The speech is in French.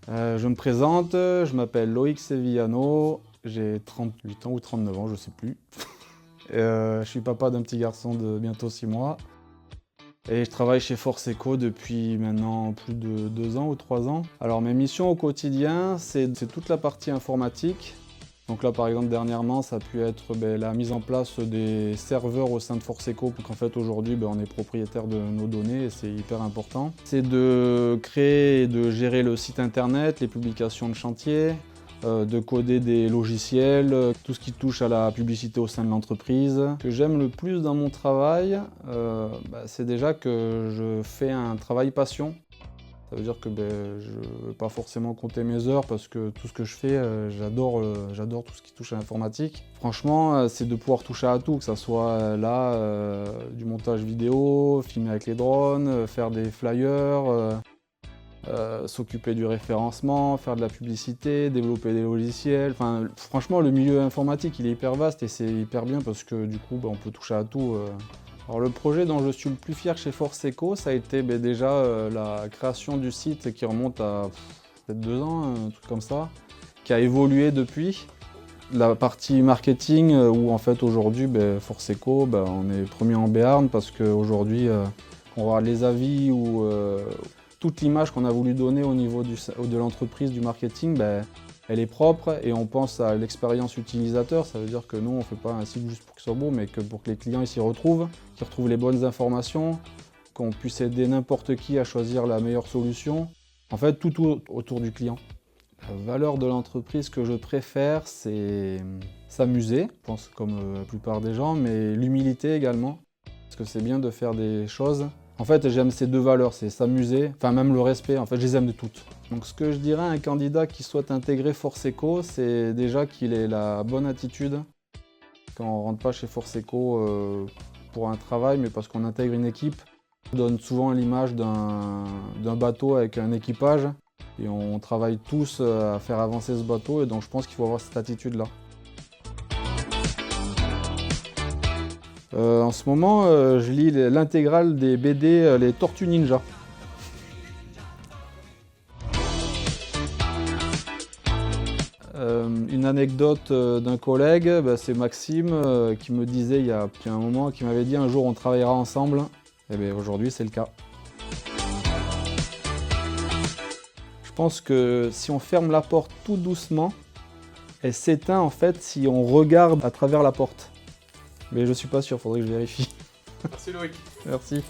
Je me présente, je m'appelle Loïc Sevillano, j'ai 38 ans ou 39 ans, je sais plus. Je suis papa d'un petit garçon de bientôt 6 mois. Et je travaille chez Force Eco depuis maintenant plus de 2 ans ou 3 ans. Alors mes missions au quotidien, c'est toute la partie informatique. Donc là par exemple dernièrement ça a pu être la mise en place des serveurs au sein de Force Eco, pour qu'en fait aujourd'hui on est propriétaire de nos données et c'est hyper important. C'est de créer et de gérer le site internet, les publications de chantier, de coder des logiciels, tout ce qui touche à la publicité au sein de l'entreprise. Ce que j'aime le plus dans mon travail, c'est déjà que je fais un travail passion. Ça veut dire que je ne veux pas forcément compter mes heures parce que tout ce que je fais, j'adore tout ce qui touche à l'informatique. Franchement, c'est de pouvoir toucher à tout, que ce soit du montage vidéo, filmer avec les drones, faire des flyers, s'occuper du référencement, faire de la publicité, développer des logiciels. Enfin, franchement, le milieu informatique, il est hyper vaste et c'est hyper bien parce que du coup, on peut toucher à tout. Alors le projet dont je suis le plus fier chez Force Eco, ça a été déjà la création du site qui remonte à peut-être 2 ans, un truc comme ça, qui a évolué depuis. La partie marketing où en fait aujourd'hui Force Eco, on est premier en Béarn parce qu'aujourd'hui on regarde les avis ou toute l'image qu'on a voulu donner au niveau de l'entreprise, du marketing, elle est propre et on pense à l'expérience utilisateur. Ça veut dire que nous, on ne fait pas un site juste pour qu'il soit beau, mais que pour que les clients s'y retrouvent, qu'ils retrouvent les bonnes informations, qu'on puisse aider n'importe qui à choisir la meilleure solution. En fait, tout autour du client. La valeur de l'entreprise que je préfère, c'est s'amuser, je pense comme la plupart des gens, mais l'humilité également. Parce que c'est bien de faire des choses. En fait, j'aime ces deux valeurs, c'est s'amuser, enfin même le respect, en fait, je les aime de toutes. Donc ce que je dirais à un candidat qui souhaite intégrer Force Eco, c'est déjà qu'il ait la bonne attitude. Quand on ne rentre pas chez Force Eco pour un travail, mais parce qu'on intègre une équipe. On donne souvent l'image d'un bateau avec un équipage, et on travaille tous à faire avancer ce bateau, et donc je pense qu'il faut avoir cette attitude-là. En ce moment, je lis l'intégrale des BD Les Tortues Ninja. Une anecdote d'un collègue, c'est Maxime qui me disait il y a un moment, qui m'avait dit un jour on travaillera ensemble. Et bien aujourd'hui c'est le cas. Je pense que si on ferme la porte tout doucement, elle s'éteint en fait si on regarde à travers la porte. Mais je suis pas sûr, faudrait que je vérifie. Merci Loïc. Merci.